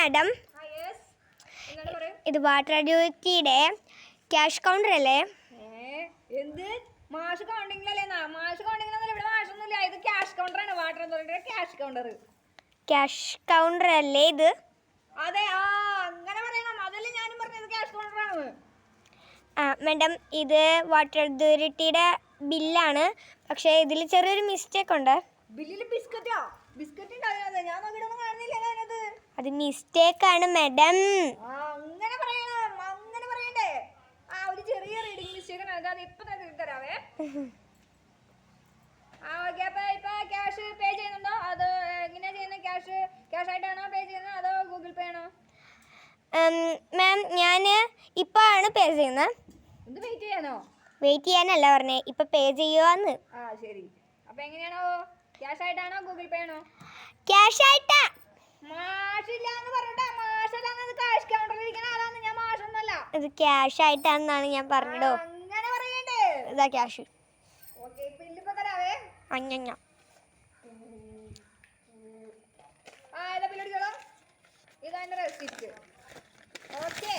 Madam, ഇത് water അതോറിറ്റിയുടെ cash counter അല്ലേ? എന്ത് മാഷ് കൗണ്ടിങ്ങിലല്ലേ? മാഷ് കൗണ്ടിങ്ങിലൊന്നും ഇവിടെ മാഷൊന്നുമില്ല. ഇത് ക്യാഷ് കൗണ്ടറാണ്. വാട്ടർ അതോറിറ്റിയുടെ ക്യാഷ് കൗണ്ടർ. ക്യാഷ് കൗണ്ടർ അല്ലേ ഇത്? അതെ, ആ അങ്ങനെ പറയണം. അതല്ലേ ഞാനും പറഞ്ഞത്, ക്യാഷ് കൗണ്ടറാണ്. മാഡം, ഇത് വാട്ടർ അതോറിറ്റിയുടെ ബില്ലാണ്. പക്ഷേ ഇതിൽ ചെറിയൊരു മിസ്റ്റേക്ക് ഉണ്ട്. ബില്ലിൽ ബിസ്ക്കറ്റോ? ബിസ്ക്കറ്റ് ഉണ്ടാകുന്നത് ഞാൻ നോക്കിയിട്ടൊന്നും കാണുന്നില്ല. അത് മിസ്റ്റേക്കാണ് മാഡം. അങ്ങനെ പറയണം, അങ്ങനെ പറയണ്ടേ? ഒരു ചെറിയ റീഡിങ് മിസ്റ്റേക്ക് ആണ്. അത് ഇപ്പൊ തന്നെ തരാവേ. ഓക്കെ. അപ്പൊ ഇപ്പൊ ക്യാഷ് പേ ചെയ്യുന്നുണ്ടോ? അത് എങ്ങനെയാ ചെയ്യുന്നത്? ക്യാഷ് ആയിട്ടാണോ പേ ചെയ്യുന്നത്, അതോ ഗൂഗിൾ പേ ആണോ? മാം, ഞാൻ ഇപ്പൊ ആണ് പേ ചെയ്യുന്നത്. ഇത് വെയിറ്റ് ചെയ്യാനോ? വെയിറ്റ് ചെയ്യാനല്ല പറഞ്ഞേ, ഇപ്പൊ പേ ചെയ്യുവാന്ന്. ശരി. അപ്പൊ എങ്ങനെയാണോ? ക്യാഷ് ആയിട്ടാണോ ഗൂഗിൾ പേ ആണോ? ക്യാഷ് ആയിട്ടാ. മാഷില്ലാന്ന് പറഞ്ഞിട്ടാ. മാഷല്ലാന്ന് ക്യാഷ് കൗണ്ടറിൽ ഇരിക്കണ ആളാണ് ഞാൻ. മാഷൊന്നല്ല. ഇത് ക്യാഷ് ആയിട്ടാണെന്നാണ് ഞാൻ പറഞ്ഞോ. അങ്ങനെ പറയണ്ടേ? ഇതാ ക്യാഷ്. ഓക്കെ, ബില്ലിപ്പോ തരാവേ. അഞ്ഞ ഇതാ ബില്ലടിച്ചോളാം. ഇതാ എന്റെ റെസിപ്റ്റ്. ഓക്കെ.